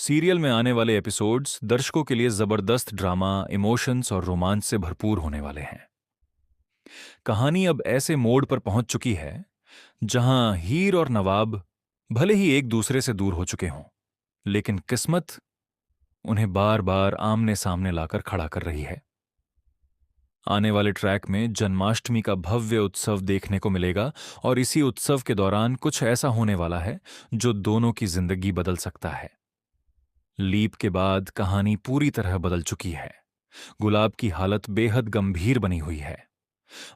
Serial में आने वाले एपिसोड्स दर्शकों के लिए जबरदस्त ड्रामा, इमोशंस और रोमांच से भरपूर होने वाले हैं। कहानी अब ऐसे मोड़ पर पहुंच चुकी है जहां हीर और नवाब भले ही एक दूसरे से दूर हो चुके हों, लेकिन किस्मत उन्हें बार बार आमने सामने लाकर खड़ा कर रही है। आने वाले ट्रैक में जन्माष्टमी का भव्य उत्सव देखने को मिलेगा और इसी उत्सव के दौरान कुछ ऐसा होने वाला है जो दोनों की जिंदगी बदल सकता है। लीप के बाद कहानी पूरी तरह बदल चुकी है। गुलाब की हालत बेहद गंभीर बनी हुई है।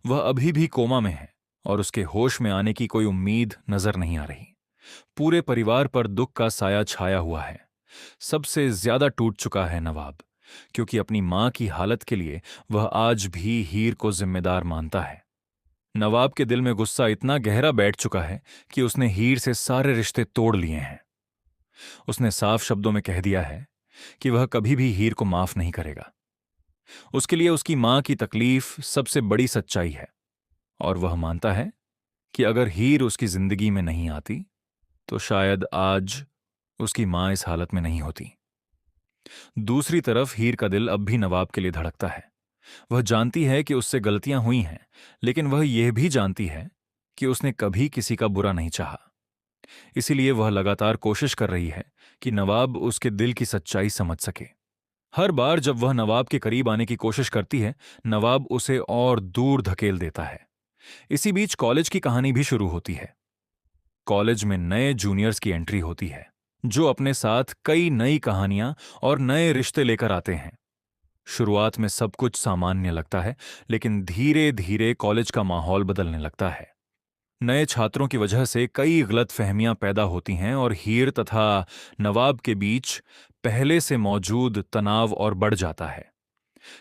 वह अभी भी कोमा में है और उसके होश में आने की कोई उम्मीद नजर नहीं आ रही। पूरे परिवार पर दुख का साया छाया हुआ है। सबसे ज्यादा टूट चुका है नवाब, क्योंकि अपनी मां की हालत के लिए वह आज भी हीर को जिम्मेदार मानता है। नवाब के दिल में गुस्सा इतना गहरा बैठ चुका है कि उसने हीर से सारे रिश्ते तोड़ लिए हैं। उसने साफ शब्दों में कह दिया है कि वह कभी भी हीर को माफ नहीं करेगा। उसके लिए उसकी मां की तकलीफ सबसे बड़ी सच्चाई है और वह मानता है कि अगर हीर उसकी जिंदगी में नहीं आती तो शायद आज उसकी मां इस हालत में नहीं होती। दूसरी तरफ हीर का दिल अब भी नवाब के लिए धड़कता है। वह जानती है कि उससे गलतियां हुई हैं, लेकिन वह यह भी जानती है कि उसने कभी किसी का बुरा नहीं चाहा। इसीलिए वह लगातार कोशिश कर रही है कि नवाब उसके दिल की सच्चाई समझ सके। हर बार जब वह नवाब के करीब आने की कोशिश करती है, नवाब उसे और दूर धकेल देता है। इसी बीच कॉलेज की कहानी भी शुरू होती है। कॉलेज में नए जूनियर्स की एंट्री होती है, जो अपने साथ कई नई कहानियां और नए रिश्ते लेकर आते हैं। शुरुआत में सब कुछ सामान्य लगता है, लेकिन धीरे धीरे कॉलेज का माहौल बदलने लगता है। नए छात्रों की वजह से कई गलतफहमियां पैदा होती हैं और हीर तथा नवाब के बीच पहले से मौजूद तनाव और बढ़ जाता है।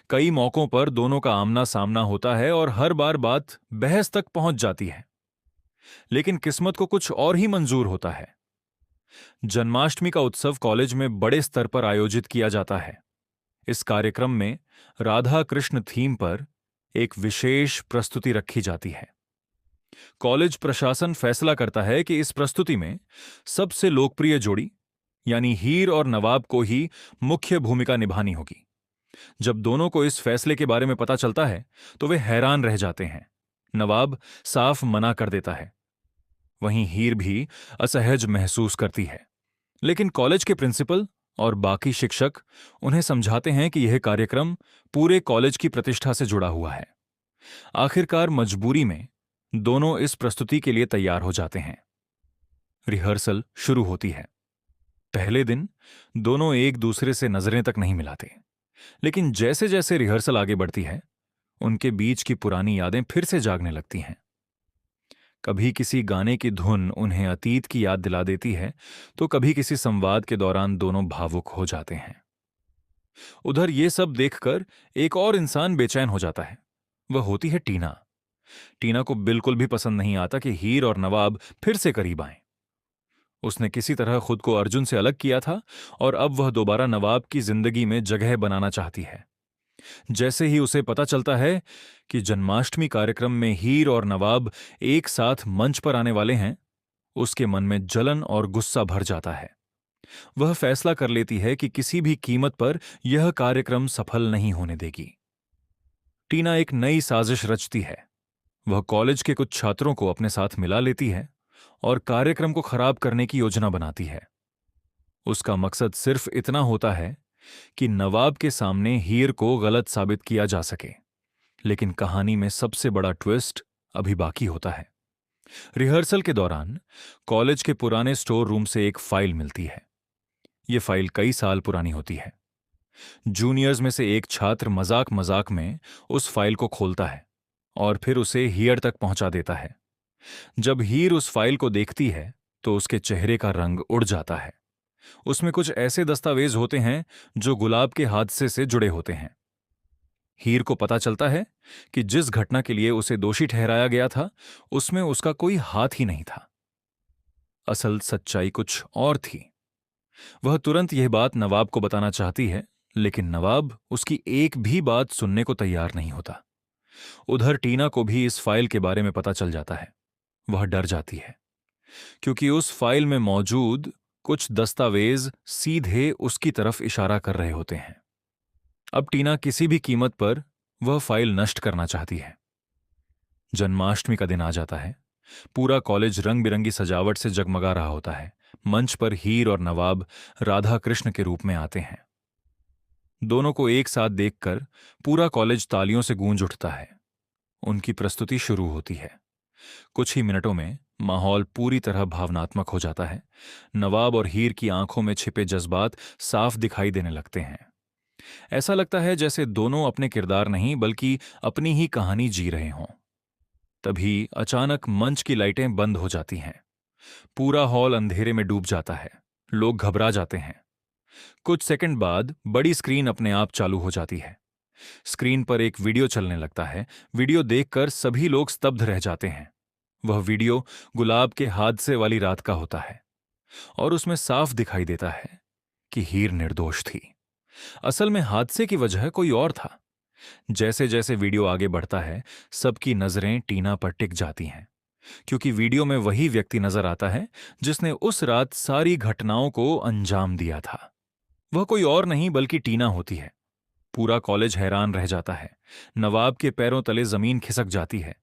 कई मौकों पर दोनों का आमना सामना होता है और हर बार बात बहस तक पहुंच जाती है। लेकिन किस्मत को कुछ और ही मंजूर होता है। जन्माष्टमी का उत्सव कॉलेज में बड़े स्तर पर आयोजित किया जाता है। इस कार्यक्रम में राधा कृष्ण थीम पर एक विशेष प्रस्तुति रखी जाती है। कॉलेज प्रशासन फैसला करता है कि इस प्रस्तुति में सबसे लोकप्रिय जोड़ी यानी हीर और नवाब को ही मुख्य भूमिका निभानी होगी। जब दोनों को इस फैसले के बारे में पता चलता है तो वे हैरान रह जाते हैं। नवाब साफ मना कर देता है, वहीं हीर भी असहज महसूस करती है। लेकिन कॉलेज के प्रिंसिपल और बाकी शिक्षक उन्हें समझाते हैं कि यह कार्यक्रम पूरे कॉलेज की प्रतिष्ठा से जुड़ा हुआ है। आखिरकार मजबूरी में दोनों इस प्रस्तुति के लिए तैयार हो जाते हैं। रिहर्सल शुरू होती है। पहले दिन दोनों एक दूसरे से नजरें तक नहीं मिलाते, लेकिन जैसे जैसे रिहर्सल आगे बढ़ती है, उनके बीच की पुरानी यादें फिर से जागने लगती हैं। कभी किसी गाने की धुन उन्हें अतीत की याद दिला देती है, तो कभी किसी संवाद के दौरान दोनों भावुक हो जाते हैं। उधर ये सब देखकर एक और इंसान बेचैन हो जाता है। वह होती है टीना। टीना को बिल्कुल भी पसंद नहीं आता कि हीर और नवाब फिर से करीब आएं। उसने किसी तरह खुद को अर्जुन से अलग किया था और अब वह दोबारा नवाब की जिंदगी में जगह बनाना चाहती है। जैसे ही उसे पता चलता है कि जन्माष्टमी कार्यक्रम में हीर और नवाब एक साथ मंच पर आने वाले हैं, उसके मन में जलन और गुस्सा भर जाता है। वह फैसला कर लेती है कि किसी भी कीमत पर यह कार्यक्रम सफल नहीं होने देगी। टीना एक नई साजिश रचती है। वह कॉलेज के कुछ छात्रों को अपने साथ मिला लेती है और कार्यक्रम को खराब करने की योजना बनाती है। उसका मकसद सिर्फ इतना होता है कि नवाब के सामने हीर को गलत साबित किया जा सके। लेकिन कहानी में सबसे बड़ा ट्विस्ट अभी बाकी होता है। रिहर्सल के दौरान कॉलेज के पुराने स्टोर रूम से एक फाइल मिलती है। यह फाइल कई साल पुरानी होती है। जूनियर्स में से एक छात्र मजाक मजाक में उस फाइल को खोलता है और फिर उसे हीर तक पहुंचा देता है। जब हीर उस फाइल को देखती है तो उसके चेहरे का रंग उड़ जाता है। उसमें कुछ ऐसे दस्तावेज होते हैं जो गुलाब के हादसे से जुड़े होते हैं। हीर को पता चलता है कि जिस घटना के लिए उसे दोषी ठहराया गया था, उसमें उसका कोई हाथ ही नहीं था। असल सच्चाई कुछ और थी। वह तुरंत यह बात नवाब को बताना चाहती है, लेकिन नवाब उसकी एक भी बात सुनने को तैयार नहीं होता। उधर टीना को भी इस फाइल के बारे में पता चल जाता है। वह डर जाती है, क्योंकि उस फाइल में मौजूद कुछ दस्तावेज सीधे उसकी तरफ इशारा कर रहे होते हैं। अब टीना किसी भी कीमत पर वह फाइल नष्ट करना चाहती है। जन्माष्टमी का दिन आ जाता है। पूरा कॉलेज रंग बिरंगी सजावट से जगमगा रहा होता है। मंच पर हीर और नवाब राधा कृष्ण के रूप में आते हैं। दोनों को एक साथ देखकर पूरा कॉलेज तालियों से गूंज उठता है। उनकी प्रस्तुति शुरू होती है। कुछ ही मिनटों में माहौल पूरी तरह भावनात्मक हो जाता है। नवाब और हीर की आंखों में छिपे जज्बात साफ दिखाई देने लगते हैं। ऐसा लगता है जैसे दोनों अपने किरदार नहीं बल्कि अपनी ही कहानी जी रहे हों। तभी अचानक मंच की लाइटें बंद हो जाती हैं। पूरा हॉल अंधेरे में डूब जाता है। लोग घबरा जाते हैं। कुछ सेकंड बाद बड़ी स्क्रीन अपने आप चालू हो जाती है। स्क्रीन पर एक वीडियो चलने लगता है। वीडियो देखकर सभी लोग स्तब्ध रह जाते हैं। वह वीडियो गुलाब के हादसे वाली रात का होता है और उसमें साफ दिखाई देता है कि हीर निर्दोष थी। असल में हादसे की वजह कोई और था। जैसे जैसे वीडियो आगे बढ़ता है, सबकी नजरें टीना पर टिक जाती हैं, क्योंकि वीडियो में वही व्यक्ति नजर आता है जिसने उस रात सारी घटनाओं को अंजाम दिया था। वह कोई और नहीं बल्कि टीना होती है। पूरा कॉलेज हैरान रह जाता है। नवाब के पैरों तले जमीन खिसक जाती है।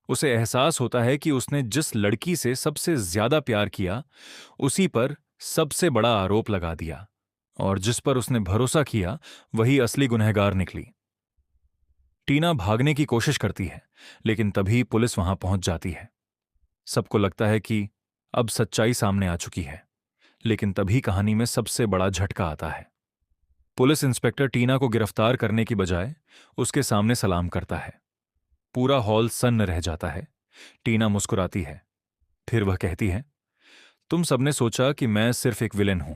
उसे एहसास होता है कि उसने जिस लड़की से सबसे ज्यादा प्यार किया, उसी पर सबसे बड़ा आरोप लगा दिया, और जिस पर उसने भरोसा किया वही असली गुनहगार निकली। टीना भागने की कोशिश करती है, लेकिन तभी पुलिस वहां पहुंच जाती है। सबको लगता है कि अब सच्चाई सामने आ चुकी है, लेकिन तभी कहानी में सबसे बड़ा झटका आता है। पुलिस इंस्पेक्टर टीना को गिरफ्तार करने की बजाय उसके सामने सलाम करता है। पूरा हॉल सन्न रह जाता है। टीना मुस्कुराती है। फिर वह कहती है, तुम सबने सोचा कि मैं सिर्फ एक विलेन हूं,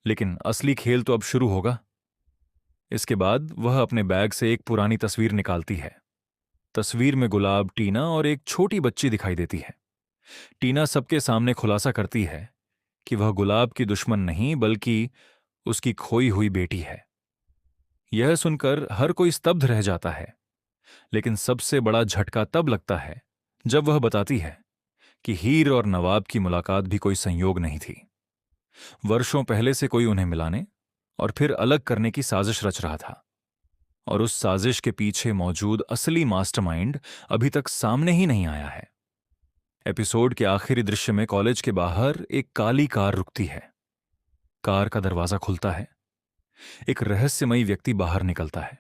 लेकिन असली खेल तो अब शुरू होगा। इसके बाद वह अपने बैग से एक पुरानी तस्वीर निकालती है। तस्वीर में गुलाब, टीना और एक छोटी बच्ची दिखाई देती है। टीना सबके सामने खुलासा करती है कि वह गुलाब की दुश्मन नहीं बल्कि उसकी खोई हुई बेटी है। यह सुनकर हर कोई स्तब्ध रह जाता है, लेकिन सबसे बड़ा झटका तब लगता है जब वह बताती है कि हीर और नवाब की मुलाकात भी कोई संयोग नहीं थी। वर्षों पहले से कोई उन्हें मिलाने और फिर अलग करने की साजिश रच रहा था, और उस साजिश के पीछे मौजूद असली मास्टरमाइंड अभी तक सामने ही नहीं आया है। एपिसोड के आखिरी दृश्य में कॉलेज के बाहर एक काली कार रुकती है। कार का दरवाजा खुलता है। एक रहस्यमयी व्यक्ति बाहर निकलता है।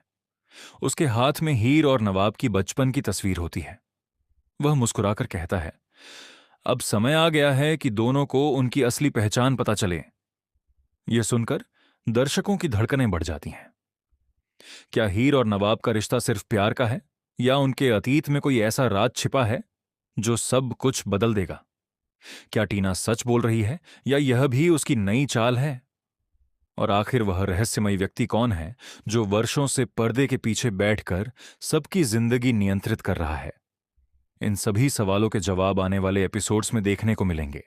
उसके हाथ में हीर और नवाब की बचपन की तस्वीर होती है। वह मुस्कुराकर कहता है, अब समय आ गया है कि दोनों को उनकी असली पहचान पता चले। यह सुनकर दर्शकों की धड़कनें बढ़ जाती हैं। क्या हीर और नवाब का रिश्ता सिर्फ प्यार का है, या उनके अतीत में कोई ऐसा राज छिपा है जो सब कुछ बदल देगा? क्या टीना सच बोल रही है, या यह भी उसकी नई चाल है? और आखिर वह रहस्यमयी व्यक्ति कौन है जो वर्षों से पर्दे के पीछे बैठकर सबकी जिंदगी नियंत्रित कर रहा है? इन सभी सवालों के जवाब आने वाले एपिसोड्स में देखने को मिलेंगे।